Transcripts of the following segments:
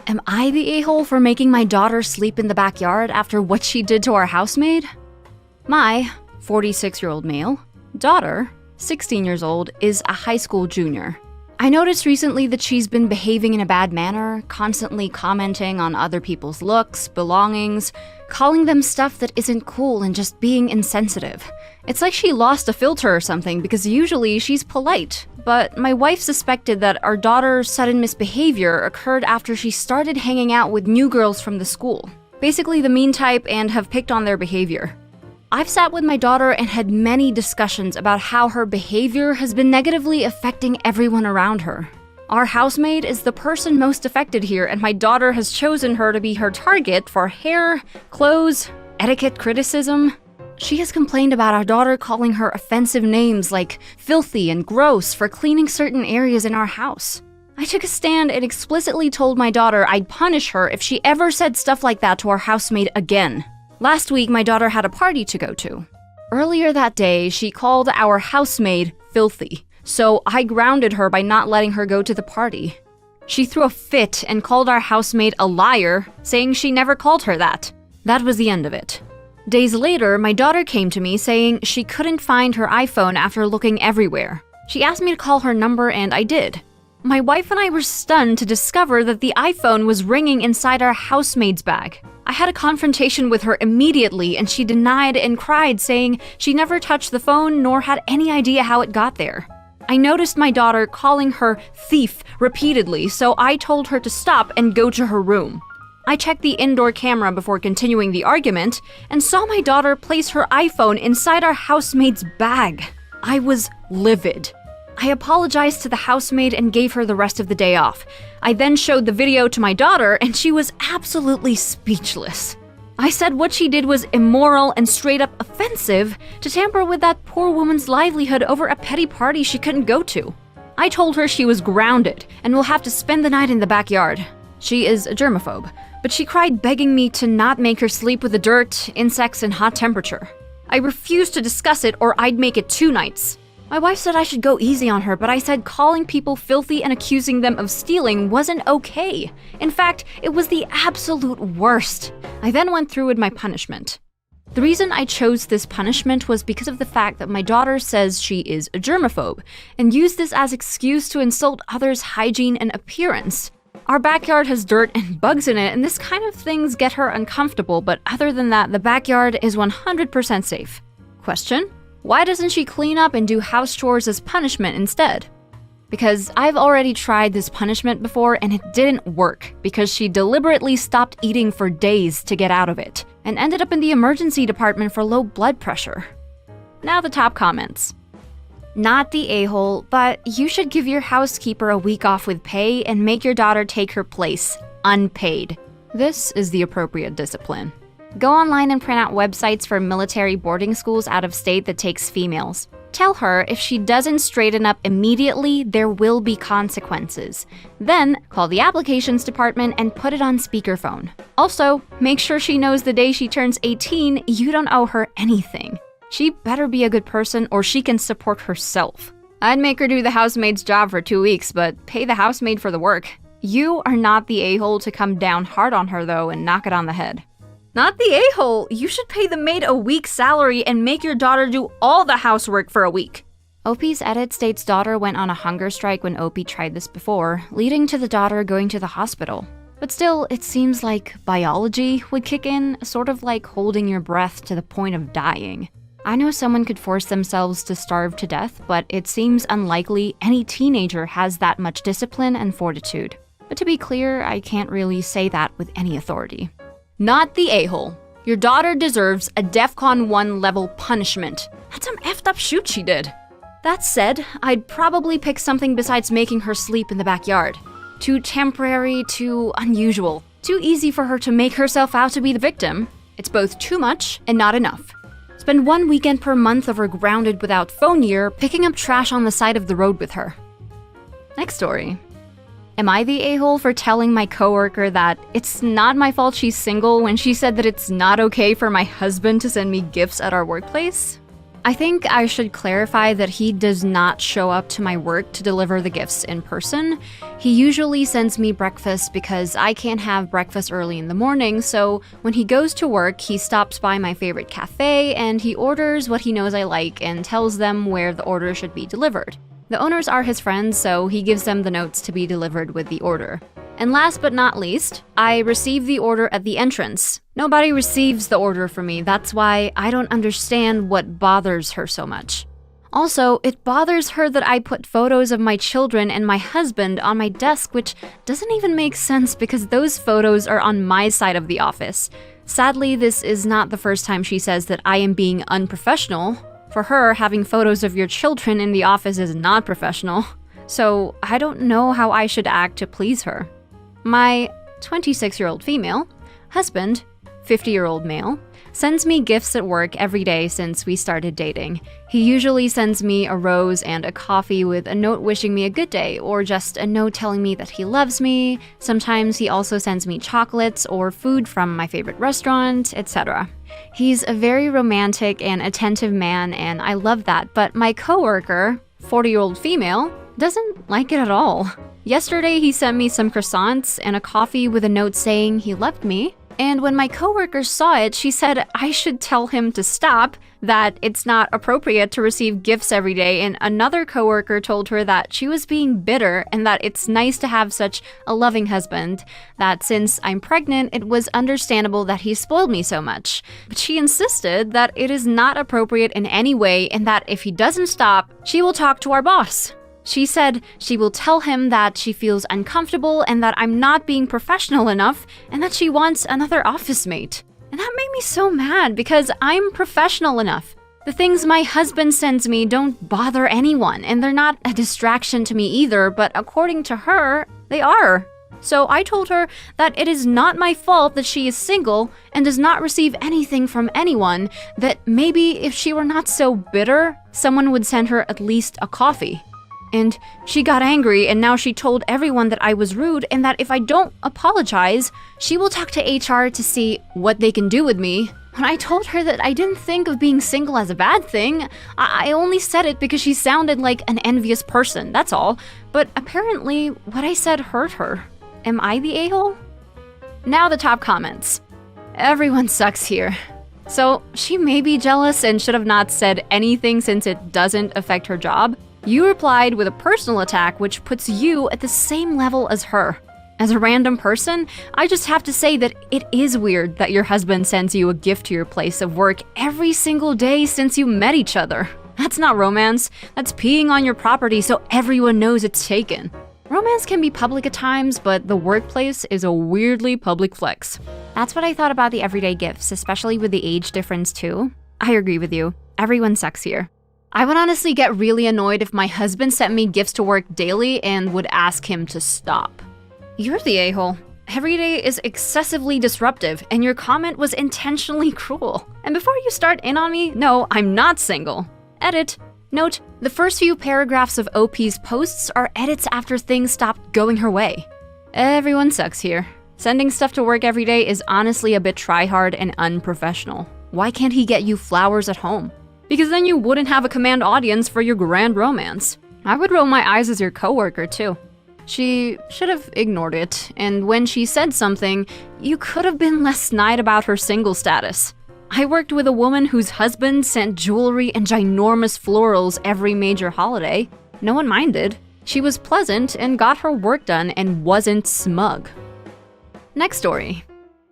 Am I the a-hole for making my daughter sleep in the backyard after what she did to our housemaid? My 46-year-old male daughter, 16 years old, is a high school junior. I noticed recently that she's been behaving in a bad manner, constantly commenting on other people's looks, belongings, calling them stuff that isn't cool and just being insensitive. It's like she lost a filter or something because usually she's polite. But my wife suspected that our daughter's sudden misbehavior occurred after she started hanging out with new girls from the school. Basically the mean type, and have picked on their behavior. I've sat with my daughter and had many discussions about how her behavior has been negatively affecting everyone around her. Our housemaid is the person most affected here, and my daughter has chosen her to be her target for hair, clothes, etiquette criticism. She has complained about our daughter calling her offensive names like filthy and gross for cleaning certain areas in our house. I took a stand and explicitly told my daughter I'd punish her if she ever said stuff like that to our housemaid again. Last week, my daughter had a party to go to. Earlier that day, she called our housemaid filthy, so I grounded her by not letting her go to the party. She threw a fit and called our housemaid a liar, saying she never called her that. That was the end of it. Days later, my daughter came to me saying she couldn't find her iPhone after looking everywhere. She asked me to call her number, and I did. My wife and I were stunned to discover that the iPhone was ringing inside our housemaid's bag. I had a confrontation with her immediately, and she denied and cried, saying she never touched the phone nor had any idea how it got there. I noticed my daughter calling her thief repeatedly, so I told her to stop and go to her room. I checked the indoor camera before continuing the argument and saw my daughter place her iPhone inside our housemaid's bag. I was livid. I apologized to the housemaid and gave her the rest of the day off. I then showed the video to my daughter, and she was absolutely speechless. I said what she did was immoral and straight up offensive to tamper with that poor woman's livelihood over a petty party she couldn't go to. I told her she was grounded and will have to spend the night in the backyard. She is a germaphobe, but she cried begging me to not make her sleep with the dirt, insects, and hot temperature. I refused to discuss it or I'd make it 2 nights. My wife said I should go easy on her, but I said calling people filthy and accusing them of stealing wasn't okay. In fact, it was the absolute worst. I then went through with my punishment. The reason I chose this punishment was because of the fact that my daughter says she is a germaphobe, and used this as excuse to insult others' hygiene and appearance. Our backyard has dirt and bugs in it, and this kind of things get her uncomfortable, but other than that, the backyard is 100% safe. Question: why doesn't she clean up and do house chores as punishment instead? Because I've already tried this punishment before and it didn't work, because she deliberately stopped eating for days to get out of it, and ended up in the emergency department for low blood pressure. Now the top comments. Not the a-hole, but you should give your housekeeper a week off with pay and make your daughter take her place, unpaid. This is the appropriate discipline. Go online and print out websites for military boarding schools out of state that takes females. Tell her if she doesn't straighten up immediately, there will be consequences. Then, call the applications department and put it on speakerphone. Also, make sure she knows the day she turns 18, you don't owe her anything. She better be a good person or she can support herself. I'd make her do the housemaid's job for 2 weeks, but pay the housemaid for the work. You are not the a-hole to come down hard on her though and knock it on the head. Not the a-hole! You should pay the maid a week's salary and make your daughter do all the housework for a week. OP's edit states daughter went on a hunger strike when OP tried this before, leading to the daughter going to the hospital. But still, it seems like biology would kick in, sort of like holding your breath to the point of dying. I know someone could force themselves to starve to death, but it seems unlikely any teenager has that much discipline and fortitude. But to be clear, I can't really say that with any authority. Not the a-hole. Your daughter deserves a DEFCON 1 level punishment. That's some effed up shoot she did. That said, I'd probably pick something besides making her sleep in the backyard. Too temporary, too unusual. Too easy for her to make herself out to be the victim. It's both too much and not enough. Spend 1 weekend per month of her grounded without phone year picking up trash on the side of the road with her. Next story. Am I the a-hole for telling my coworker that it's not my fault she's single when she said that it's not okay for my husband to send me gifts at our workplace? I think I should clarify that he does not show up to my work to deliver the gifts in person. He usually sends me breakfast because I can't have breakfast early in the morning, so when he goes to work, he stops by my favorite cafe and he orders what he knows I like and tells them where the order should be delivered. The owners are his friends, so he gives them the notes to be delivered with the order. And last but not least, I receive the order at the entrance. Nobody receives the order for me, that's why I don't understand what bothers her so much. Also, it bothers her that I put photos of my children and my husband on my desk, which doesn't even make sense because those photos are on my side of the office. Sadly, this is not the first time she says that I am being unprofessional. For her, having photos of your children in the office is not professional. So I don't know how I should act to please her. My 26-year-old female husband, 50-year-old male, sends me gifts at work every day since we started dating. He usually sends me a rose and a coffee with a note wishing me a good day, or just a note telling me that he loves me. Sometimes he also sends me chocolates or food from my favorite restaurant, etc. He's a very romantic and attentive man, and I love that, but my coworker, 40-year-old female, doesn't like it at all. Yesterday, he sent me some croissants and a coffee with a note saying he loved me. And when my coworker saw it, she said I should tell him to stop, that it's not appropriate to receive gifts every day, and another coworker told her that she was being bitter and that it's nice to have such a loving husband, that since I'm pregnant, it was understandable that he spoiled me so much. But she insisted that it is not appropriate in any way and that if he doesn't stop, she will talk to our boss. She said she will tell him that she feels uncomfortable and that I'm not being professional enough and that she wants another office mate. And that made me so mad because I'm professional enough. The things my husband sends me don't bother anyone and they're not a distraction to me either, but according to her, they are. So I told her that it is not my fault that she is single and does not receive anything from anyone, that maybe if she were not so bitter, someone would send her at least a coffee. And she got angry, and now she told everyone that I was rude and that if I don't apologize, she will talk to HR to see what they can do with me. When I told her that I didn't think of being single as a bad thing, I only said it because she sounded like an envious person, that's all. But apparently, what I said hurt her. Am I the a-hole? Now the top comments. Everyone sucks here. So she may be jealous and should have not said anything since it doesn't affect her job. You replied with a personal attack which puts you at the same level as her. As a random person, I just have to say that it is weird that your husband sends you a gift to your place of work every single day since you met each other. That's not romance, that's peeing on your property so everyone knows it's taken. Romance can be public at times, but the workplace is a weirdly public flex. That's what I thought about the everyday gifts, especially with the age difference too. I agree with you, everyone sucks here. I would honestly get really annoyed if my husband sent me gifts to work daily and would ask him to stop. You're the a-hole. Every day is excessively disruptive, and your comment was intentionally cruel. And before you start in on me, no, I'm not single. Edit. Note, the first few paragraphs of OP's posts are edits after things stopped going her way. Everyone sucks here. Sending stuff to work every day is honestly a bit try-hard and unprofessional. Why can't he get you flowers at home? Because then you wouldn't have a command audience for your grand romance. I would roll my eyes as your coworker too. She should have ignored it, and when she said something, you could have been less snide about her single status. I worked with a woman whose husband sent jewelry and ginormous florals every major holiday. No one minded. She was pleasant and got her work done and wasn't smug. Next story.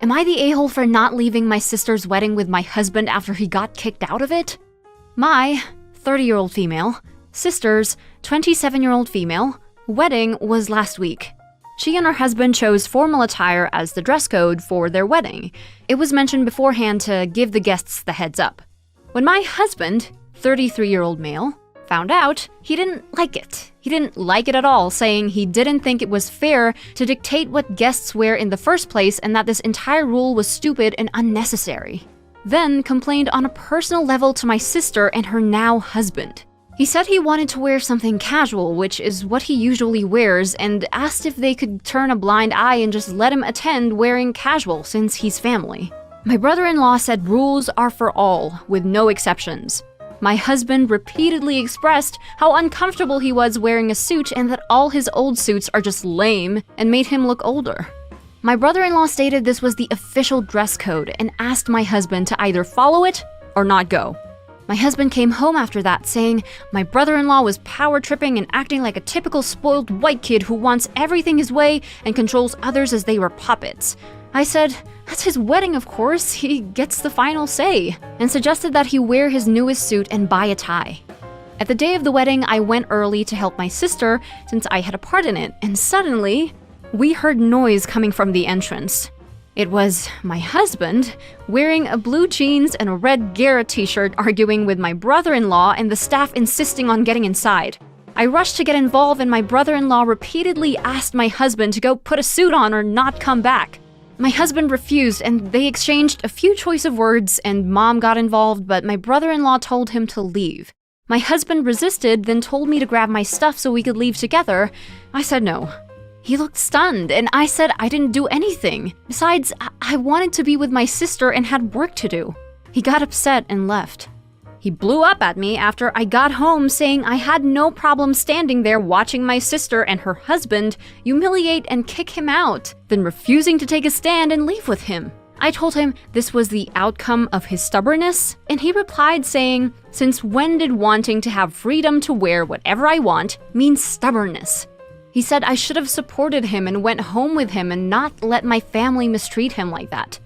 Am I the a-hole for not leaving my sister's wedding with my husband after he got kicked out of it? My 30-year-old female, sister's 27-year-old female, wedding was last week. She and her husband chose formal attire as the dress code for their wedding. It was mentioned beforehand to give the guests the heads up. When my husband, 33-year-old male, found out, he didn't like it. He didn't like it at all, saying he didn't think it was fair to dictate what guests wear in the first place and that this entire rule was stupid and unnecessary. Then complained on a personal level to my sister and her now husband. He said he wanted to wear something casual, which is what he usually wears, and asked if they could turn a blind eye and just let him attend wearing casual since he's family. My brother-in-law said rules are for all, with no exceptions. My husband repeatedly expressed how uncomfortable he was wearing a suit and that all his old suits are just lame and made him look older. My brother-in-law stated this was the official dress code and asked my husband to either follow it or not go. My husband came home after that saying my brother-in-law was power tripping and acting like a typical spoiled white kid who wants everything his way and controls others as they were puppets. I said, that's his wedding, of course, he gets the final say, and suggested that he wear his newest suit and buy a tie. At the day of the wedding, I went early to help my sister since I had a part in it, and suddenly, we heard noise coming from the entrance. It was my husband wearing a blue jeans and a red Garrett t-shirt arguing with my brother-in-law and the staff insisting on getting inside. I rushed to get involved and my brother-in-law repeatedly asked my husband to go put a suit on or not come back. My husband refused and they exchanged a few choice of words and Mom got involved, but my brother-in-law told him to leave. My husband resisted, then told me to grab my stuff so we could leave together. I said no. He looked stunned and I said I didn't do anything. Besides, I wanted to be with my sister and had work to do. He got upset and left. He blew up at me after I got home saying I had no problem standing there watching my sister and her husband humiliate and kick him out, then refusing to take a stand and leave with him. I told him this was the outcome of his stubbornness, and he replied saying, since when did wanting to have freedom to wear whatever I want mean stubbornness? He said I should have supported him and went home with him and not let my family mistreat him like that.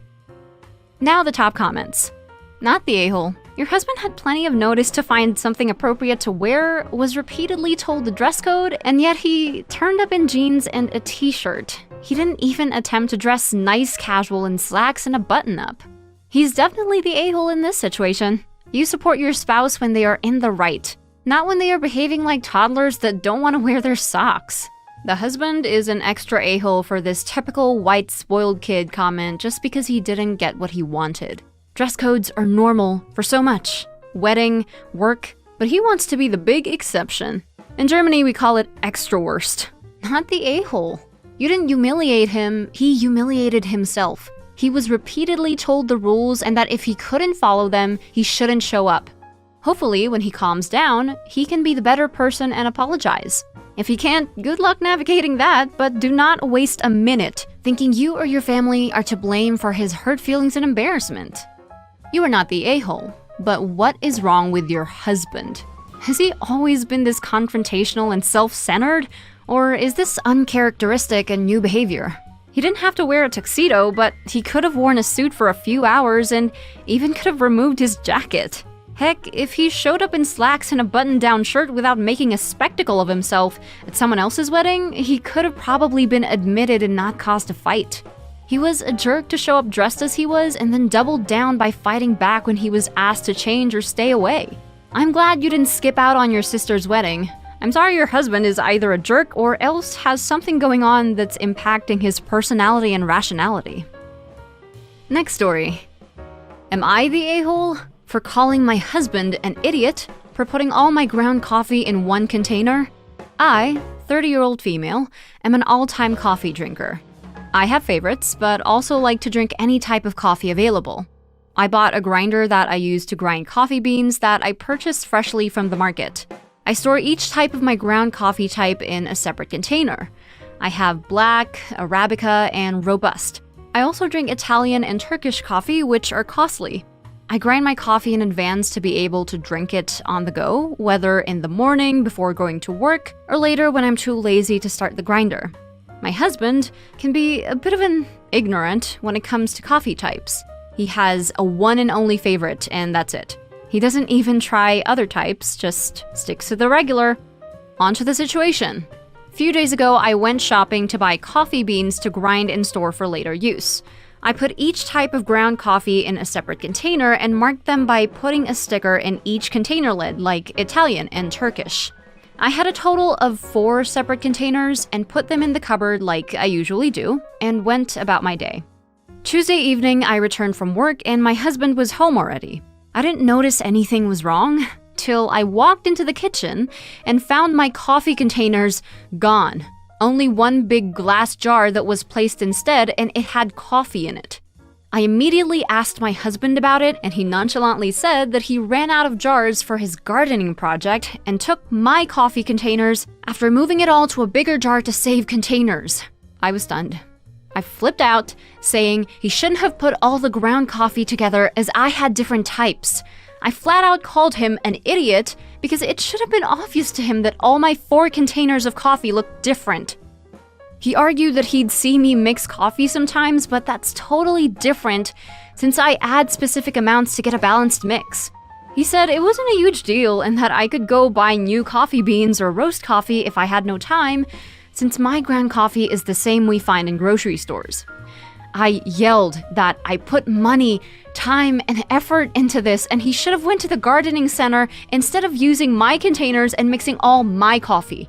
Now the top comments. Not the a-hole. Your husband had plenty of notice to find something appropriate to wear, was repeatedly told the dress code, and yet he turned up in jeans and a t-shirt. He didn't even attempt to dress nice casual in slacks and a button-up. He's definitely the a-hole in this situation. You support your spouse when they are in the right, not when they are behaving like toddlers that don't want to wear their socks. The husband is an extra a-hole for this typical white spoiled kid comment just because he didn't get what he wanted. Dress codes are normal for so much. Wedding, work, but he wants to be the big exception. In Germany, we call it extra worst. Not the a-hole. You didn't humiliate him, he humiliated himself. He was repeatedly told the rules and that if he couldn't follow them, he shouldn't show up. Hopefully, when he calms down, he can be the better person and apologize. If he can't, good luck navigating that, but do not waste a minute thinking you or your family are to blame for his hurt feelings and embarrassment. You are not the a-hole, but what is wrong with your husband? Has he always been this confrontational and self-centered, or is this uncharacteristic and new behavior? He didn't have to wear a tuxedo, but he could have worn a suit for a few hours and even could have removed his jacket. Heck, if he showed up in slacks and a button-down shirt without making a spectacle of himself at someone else's wedding, he could have probably been admitted and not caused a fight. He was a jerk to show up dressed as he was and then doubled down by fighting back when he was asked to change or stay away. I'm glad you didn't skip out on your sister's wedding. I'm sorry your husband is either a jerk or else has something going on that's impacting his personality and rationality. Next story. Am I the a-hole for calling my husband an idiot for putting all my ground coffee in one container? I, 30-year-old female, am an all-time coffee drinker. I have favorites, but also like to drink any type of coffee available. I bought a grinder that I use to grind coffee beans that I purchased freshly from the market. I store each type of my ground coffee type in a separate container. I have black, Arabica, and Robust. I also drink Italian and Turkish coffee, which are costly. I grind my coffee in advance to be able to drink it on the go, whether in the morning before going to work, or later when I'm too lazy to start the grinder. My husband can be a bit of an ignorant when it comes to coffee types. He has a one and only favorite, and that's it. He doesn't even try other types, just sticks to the regular. On to the situation. A few days ago, I went shopping to buy coffee beans to grind and store for later use. I put each type of ground coffee in a separate container and marked them by putting a sticker in each container lid, like Italian and Turkish. I had a total of 4 separate containers and put them in the cupboard like I usually do, and went about my day. Tuesday evening, I returned from work and my husband was home already. I didn't notice anything was wrong till I walked into the kitchen and found my coffee containers gone. Only one big glass jar that was placed instead, and it had coffee in it. I immediately asked my husband about it, and he nonchalantly said that he ran out of jars for his gardening project and took my coffee containers after moving it all to a bigger jar to save containers. I was stunned. I flipped out, saying he shouldn't have put all the ground coffee together as I had different types. I flat out called him an idiot because it should have been obvious to him that all my 4 containers of coffee looked different. He argued that he'd see me mix coffee sometimes, but that's totally different since I add specific amounts to get a balanced mix. He said it wasn't a huge deal and that I could go buy new coffee beans or roast coffee if I had no time, since my ground coffee is the same we find in grocery stores. I yelled that I put money, time, and effort into this, and he should have went to the gardening center instead of using my containers and mixing all my coffee.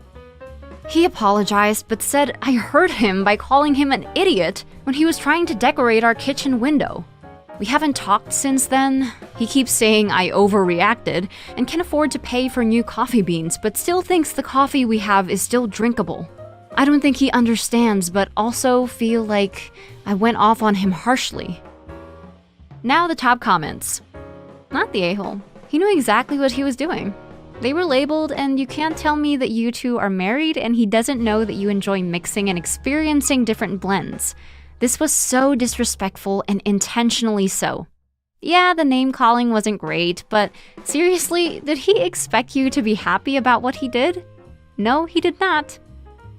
He apologized, but said I hurt him by calling him an idiot when he was trying to decorate our kitchen window. We haven't talked since then. He keeps saying I overreacted and can afford to pay for new coffee beans, but still thinks the coffee we have is still drinkable. I don't think he understands, but also feel like I went off on him harshly. Now the top comments. Not the a-hole. He knew exactly what he was doing. They were labeled, and you can't tell me that you two are married and he doesn't know that you enjoy mixing and experiencing different blends. This was so disrespectful and intentionally so. Yeah, the name calling wasn't great, but seriously, did he expect you to be happy about what he did? No, he did not.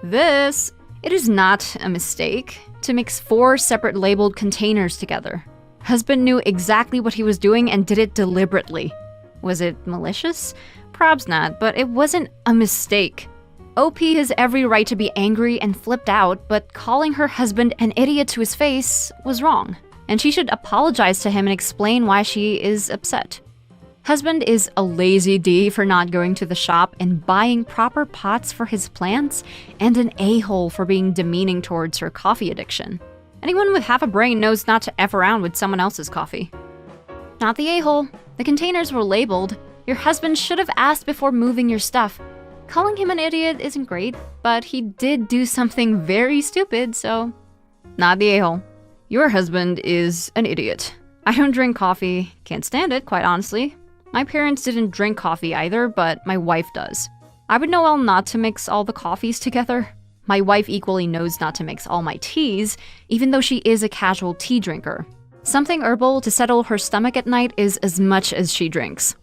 It is not a mistake to mix 4 separate labeled containers together. Husband knew exactly what he was doing and did it deliberately. Was it malicious? Probs not, but it wasn't a mistake. OP has every right to be angry and flipped out, but calling her husband an idiot to his face was wrong, and she should apologize to him and explain why she is upset. Husband is a lazy D for not going to the shop and buying proper pots for his plants, and an a-hole for being demeaning towards her coffee addiction. Anyone with half a brain knows not to F around with someone else's coffee. Not the a-hole. The containers were labeled. Your husband should have asked before moving your stuff. Calling him an idiot isn't great, but he did do something very stupid, so... Not the a-hole. Your husband is an idiot. I don't drink coffee. Can't stand it, quite honestly. My parents didn't drink coffee either, but my wife does. I would know well not to mix all the coffees together. My wife equally knows not to mix all my teas, even though she is a casual tea drinker. Something herbal to settle her stomach at night is as much as she drinks.